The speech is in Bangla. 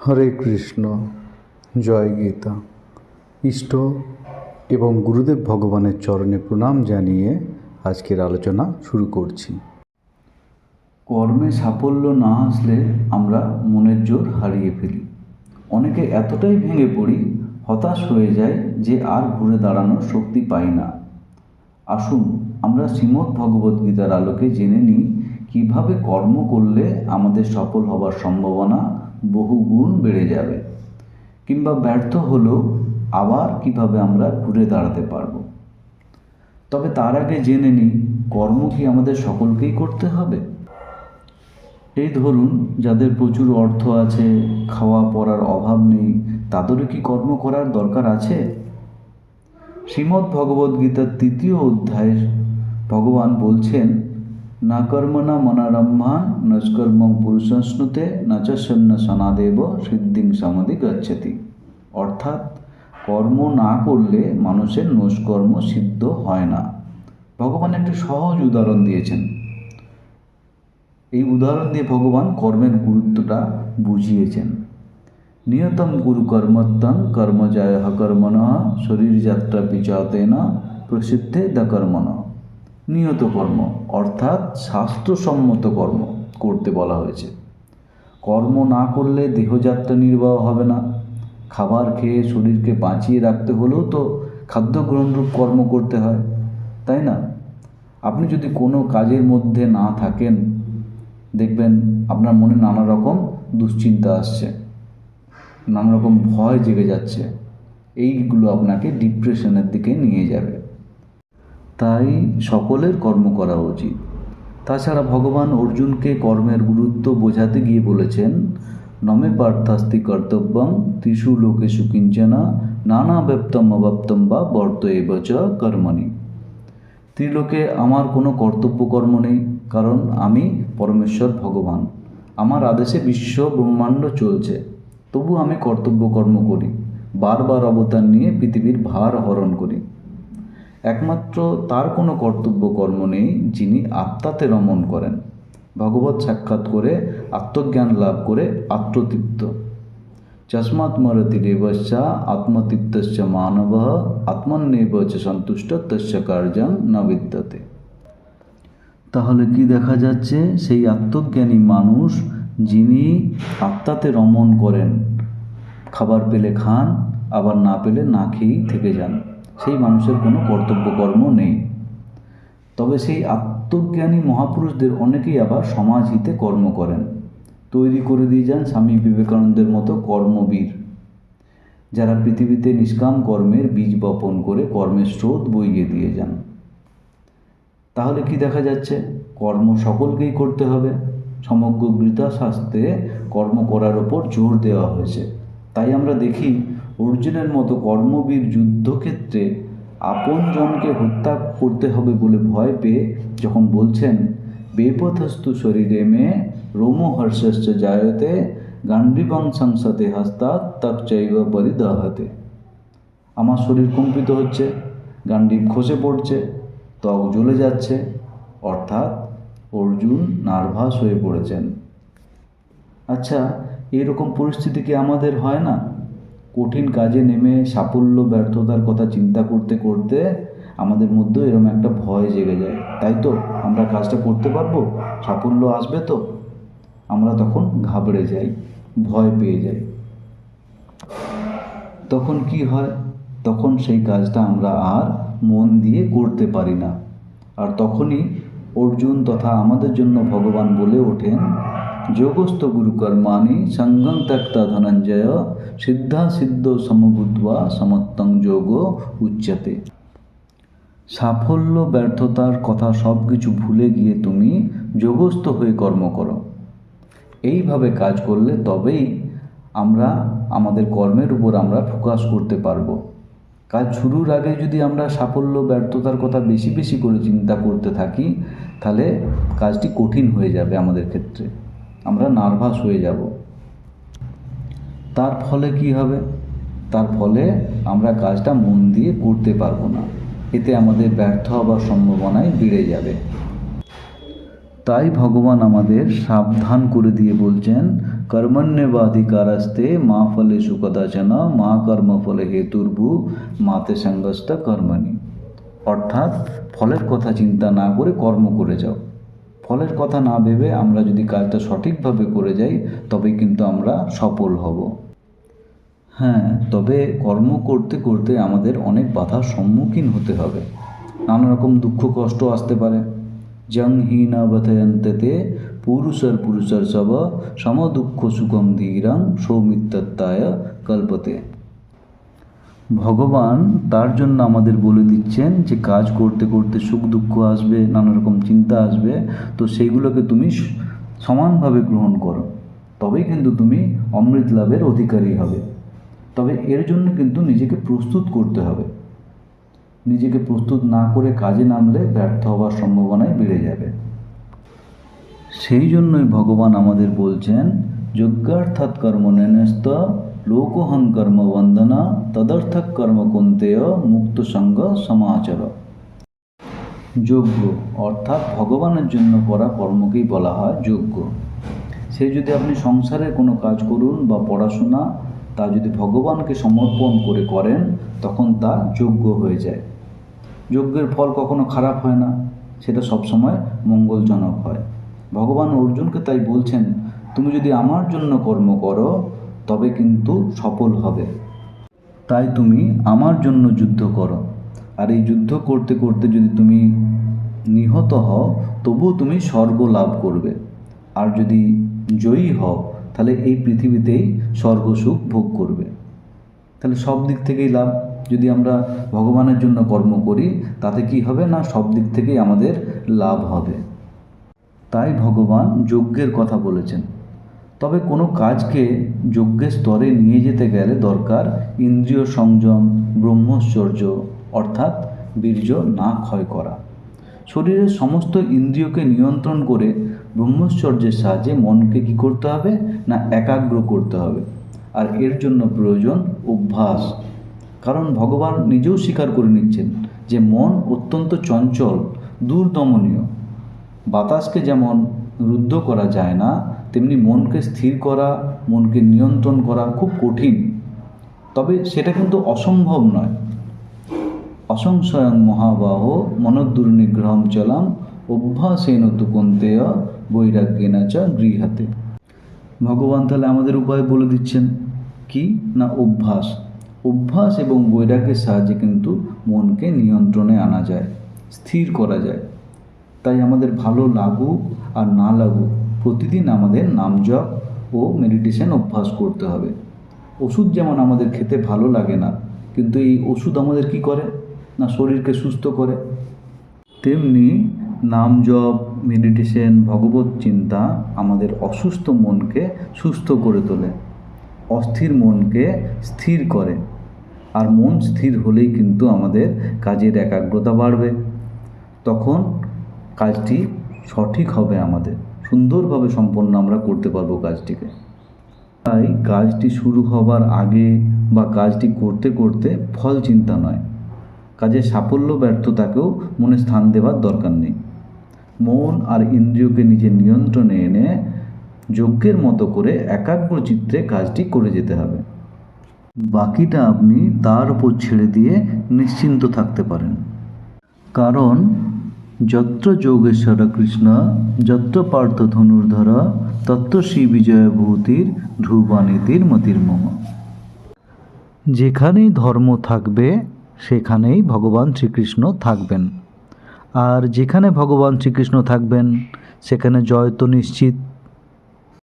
হরে কৃষ্ণ। জয় গীতা। ইষ্ট এবং গুরুদেব ভগবানের চরণে প্রণাম জানিয়ে আজকের আলোচনা শুরু করছি। কর্মে সাফল্য না আসলে আমরা মনের জোর হারিয়ে ফেলি। অনেকে এতটাই ভেঙে পড়ি, হতাশ হয়ে যায় যে আর ঘুরে দাঁড়ানোর শক্তি পাই না। আসুন আমরা শ্রীমদ্ ভগবদ্গীতার আলোকে জেনে নিই কীভাবে কর্ম করলে আমাদের সফল হবার সম্ভাবনা বহু গুণ বেড়ে যাবে, কিংবা ব্যর্থ হলেও আবার কিভাবে আমরা ঘুরে দাঁড়াতে পারব। তবে তার আগে জেনে নিই, কর্ম কি আমাদের সকলকেই করতে হবে? এই ধরুন, যাদের প্রচুর অর্থ আছে, খাওয়া পড়ার অভাব নেই, তাদেরও কি কর্ম করার দরকার আছে? শ্রীমদ্ ভগবদ্গীতার 3য় অধ্যায়ে ভগবান বলছেন, না কর্মণা মনারম্ভান নষ্কর্মং পুরুষস্নুতে ন চ সন্ন সনাদেব সিদ্ধিং সমাধি গচ্ছতি। অর্থাৎ কর্ম না করলে মানুষের নষ্কর্ম সিদ্ধ হয় না। ভগবান একটি সহজ উদাহরণ দিয়েছেন। এই উদাহরণ দিয়ে ভগবান কর্মের গুরুত্বটা বুঝিয়েছেন। নিয়তম গুরু কর্মত্বং কর্মজয় কর্মণ শরীর যাত্রা পিচাতেন প্রসিদ্ধে দা কর্মণ। নিয়ত কর্ম অর্থাৎ শাস্ত্রসম্মত কর্ম করতে বলা হয়েছে। কর্ম না করলে দেহযাত্রা নির্বাহ হবে না। খাবার খেয়ে শরীরকে বাঁচিয়ে রাখতে হলেও তো খাদ্য গ্রহণরূপ কর্ম করতে হয়, তাই না? আপনি যদি কোনো কাজের মধ্যে না থাকেন, দেখবেন আপনার মনে নানা রকম দুশ্চিন্তা আসছে, নানা রকম ভয় জেগে যাচ্ছে। এইগুলো আপনাকে ডিপ্রেশনের দিকে নিয়ে যাবে। তাই সকলের কর্ম করা উচিত। তাছাড়া ভগবান অর্জুনকে কর্মের গুরুত্ব বোঝাতে গিয়ে বলেছেন, নমে পার্থাস্তি কর্তব্যং ত্রিষু লোকেষু কিঞ্চন নানা ব্যপ্তম অব্যপ্তম বা বর্ত এব চ কর্মণি। ত্রিলোকে আমার কোনো কর্তব্য কর্ম নেই, কারণ আমি পরমেশ্বর ভগবান। আমার আদেশে বিশ্ব ব্রহ্মাণ্ড চলছে, তবু আমি কর্তব্য কর্ম করি, বারবার অবতার নিয়ে পৃথিবীর ভার হরণ করি। একমাত্র তার কোনো কর্তব্য কর্ম নেই যিনি আত্মাতে রমণ করেন, ভগবত সাক্ষাৎ করে আত্মজ্ঞান লাভ করে আত্মতৃপ্ত। যস্মাৎ মরতি দেবস্যা আত্মতৃপ্তস্য মানবঃ আত্মন্যেব চ সন্তুষ্ট তস্য কার্যং ন বিদ্যতে। তাহলে কি দেখা যাচ্ছে? সেই আত্মজ্ঞানী মানুষ যিনি আত্মাতে রমণ করেন, খাবার পেলে খান, আবার না পেলে না খেয়েই থেকে যান, সেই মানুষের কোনো কর্তব্য কর্ম নেই। তবে সেই আত্মজ্ঞানী মহাপুরুষদের অনেকেই আবার সমাজ হিতে কর্ম করেন। তৈরি করে দিয়ে যান স্বামী বিবেকানন্দের মতো কর্মবীর, যারা পৃথিবীতে নিষ্কাম কর্মের বীজ বপন করে কর্মের স্রোত বইয়ে দিয়ে যান। তাহলে কি দেখা যাচ্ছে? কর্ম সকলকেই করতে হবে। সমগ্র গীতা শাস্ত্রে কর্ম করার ওপর জোর দেওয়া হয়েছে। তাই আমরা দেখি অর্জুনের মতো কর্মবীর যুদ্ধক্ষেত্রে আপনজনকে হত্যা করতে হবে বলে ভয় পেয়ে যখন বলছেন, বেপথস্তু শরীরে মে রোমহর্ষশ্চ জায়তে গান্ডীবং সংসতে হস্তাৎ তৎচৈব পরিদহতে। আমার শরীর কম্পিত হচ্ছে, গান্ডীব খসে পড়ছে, ত্বক জ্বলে যাচ্ছে। অর্থাৎ অর্জুন নার্ভাস হয়ে পড়েছেন। আচ্ছা, এরকম পরিস্থিতি কি আমাদের হয় না? কঠিন কাজে নেমে সাফল্য ব্যর্থতার কথা চিন্তা করতে করতে আমাদের মধ্যে এরকম একটা ভয় জেগে যায়, তাই তো? আমরা কাজটা করতে পারবো, সাফল্য আসবে তো? আমরা তখন ঘাবড়ে যাই, ভয় পেয়ে যাই। তখন কি হয়? তখন সেই কাজটা আমরা আর মন দিয়ে করতে পারি না। আর তখনই অর্জুন তথা আমাদের জন্য ভগবান বলে ওঠেন, যোগস্থ গুরু কর্মাণি সঙ্গং ত্যক্তা ধনঞ্জয় সিদ্ধা সিদ্ধ সমভূত্বা সমত্তং যোগ উচ্যতে। সাফল্য ব্যর্থতার কথা সব কিছু ভুলে গিয়ে তুমি যোগস্থ হয়ে কর্ম করো। এইভাবে কাজ করলে তবেই আমরা আমাদের কর্মের উপর আমরা ফোকাস করতে পারবো। কাজ শুরুর আগে যদি আমরা সাফল্য ব্যর্থতার কথা বেশি বেশি করে চিন্তা করতে থাকি, তাহলে কাজটি কঠিন হয়ে যাবে আমাদের ক্ষেত্রে, আমরা নার্ভাস হয়ে যাব। তার ফলে কি হবে? তার ফলে আমরা কাজটা মন দিয়ে করতে পারবো না। এতে আমাদের ব্যর্থ হবার সম্ভাবনাই বেড়ে যাবে। তাই ভগবান আমাদের সাবধান করে দিয়ে বলছেন, কর্মণ্যেবাধিকারস্তে মা ফলেষু কদাচন মা কর্মফলে হেতুর্ভু মাতে সঙ্গস্ত কর্মণি। অর্থাৎ ফলের কথা চিন্তা না করে কর্ম করে যাও। ফলের কথা না ভেবে আমরা যদি কাজটা সঠিকভাবে করে যাই তবে কিন্তু আমরা সফল হব। হ্যাঁ, তবে কর্ম করতে করতে আমাদের অনেক বাধার সম্মুখীন হতে হবে। নানা রকম দুঃখ কষ্ট আসতে পারে। জং হীনা বথয়ন্তেতে পুরুষর সব সম দুঃখ সুখম ধীরং সৌমিত্যায় কল্পতে। ভগবান তার জন্য আমাদের বলে দিচ্ছেন যে কাজ করতে করতে সুখ দুঃখ আসবে, নানা রকম চিন্তা আসবে, তো সেইগুলোকে তুমি সমানভাবে গ্রহণ করো, তবেই কিন্তু তুমি অমৃত লাভের অধিকারী হবে। তবে এর জন্য কিন্তু নিজেকে প্রস্তুত করতে হবে। নিজেকে প্রস্তুত না করে কাজে নামলে ব্যর্থ হওয়ার সম্ভাবনাই বেড়ে যাবে। সেই জন্যই ভগবান আমাদের বলছেন যজ্ঞার্থাৎ কর্ম ন্যস্ত লোকহং কর্ম বন্দনা তদর্থক কর্ম কুন্তেয় মুক্ত সঙ্গ সমাচর। যজ্ঞ অর্থাৎ ভগবানের জন্য করা কর্মকেই বলা হয় যজ্ঞ। সে যদি আপনি সংসারের কোনো কাজ করুন বা পড়াশোনা, তা যদি ভগবানকে সমর্পণ করে করেন তখন তা যজ্ঞ হয়ে যায়। যজ্ঞের ফল কখনো খারাপ হয় না, সেটা সবসময় মঙ্গলজনক হয়। ভগবান অর্জুনকে তাই বলছেন, তুমি যদি আমার জন্য কর্ম করো তবে কিন্তু সফল হবে। তাই তুমি আমার জন্য যুদ্ধ করো। আর এই যুদ্ধ করতে করতে যদি তুমি নিহত হও তবুও তুমি স্বর্গ লাভ করবে। আর যদি জয়ী হও তাহলে এই পৃথিবীতেই স্বর্গ সুখ ভোগ করবে। তাহলে সব দিক থেকেই লাভ। যদি আমরা ভগবানের জন্য কর্ম করি তাতে কি হবে না, সব দিক থেকেই আমাদের লাভ হবে। তাই ভগবান যজ্ঞের কথা বলেছেন। তবে কোনো কাজকে যজ্ঞের স্তরে নিয়ে যেতে গেলে দরকার ইন্দ্রিয় সংযম, ব্রহ্মচর্য অর্থাৎ বীর্য না ক্ষয় করা। শরীরের সমস্ত ইন্দ্রিয়কে নিয়ন্ত্রণ করে ব্রহ্মচর্যের সাহায্যে মনকে কী করতে হবে না, একাগ্র করতে হবে। আর এর জন্য প্রয়োজন অভ্যাস। কারণ ভগবান নিজেও স্বীকার করে নিচ্ছেন যে মন অত্যন্ত চঞ্চল, দুর্দমনীয়। বাতাসকে যেমন রুদ্ধ করা যায় না, তেমনি মনকে স্থির করা, মনকে নিয়ন্ত্রণ করা খুব কঠিন। তবে সেটা কিন্তু অসম্ভব নয়। অসংশয়ং মহাবাহ মনোদুর্নিগ্রহম চলাম অভ্যাসেন তু কুন্তেয় বৈরাগ্যেন চ গৃহতে। ভগবান তাহলে আমাদের উপায় বলে দিচ্ছেন কি না, অভ্যাস। অভ্যাস এবং বৈরাগ্যের সাহায্যে কিন্তু মনকে নিয়ন্ত্রণে আনা যায়, স্থির করা যায়। তাই আমাদের ভালো লাগুক আর না লাগুক প্রতিদিন আমাদের নাম জপ ও মেডিটেশন অভ্যাস করতে হবে। ওষুধ যেমন আমাদের খেতে ভালো লাগে না, কিন্তু এই ওষুধ আমাদের কি করে না, শরীরকে সুস্থ করে, তেমনি নাম জপ, মেডিটেশন, ভগবত চিন্তা আমাদের অসুস্থ মনকে সুস্থ করে তোলে, অস্থির মনকে স্থির করে। আর মন স্থির হলেই কিন্তু আমাদের কাজের একাগ্রতা বাড়বে, তখন কাজটি সঠিক হবে, আমাদের সুন্দরভাবে সম্পন্ন আমরা করতে পারবো কাজটিকে। তাই কাজটি শুরু হবার আগে বা কাজটি করতে করতে ফল চিন্তা নয়, কাজের সাফল্য ব্যর্থতাকেও মনে স্থান দেওয়ার দরকার নেই। মন আর ইন্দ্রিয়কে নিজের নিয়ন্ত্রণে এনে যজ্ঞের মতো করে একাগ্র চিত্তে কাজটি করে যেতে হবে। বাকিটা আপনি তার উপর ছেড়ে দিয়ে নিশ্চিন্ত থাকতে পারেন। কারণ যত্র যোগেশ্বর কৃষ্ণ যত্র পার্থ ধনুর্ধর তত্র শ্রী বিজয়ভূতির ধ্রুবানীতির মতির্মম। যেখানেই ধর্ম থাকবে সেখানেই ভগবান শ্রীকৃষ্ণ থাকবেন। আর যেখানে ভগবান শ্রীকৃষ্ণ থাকবেন সেখানে জয় তো নিশ্চিত।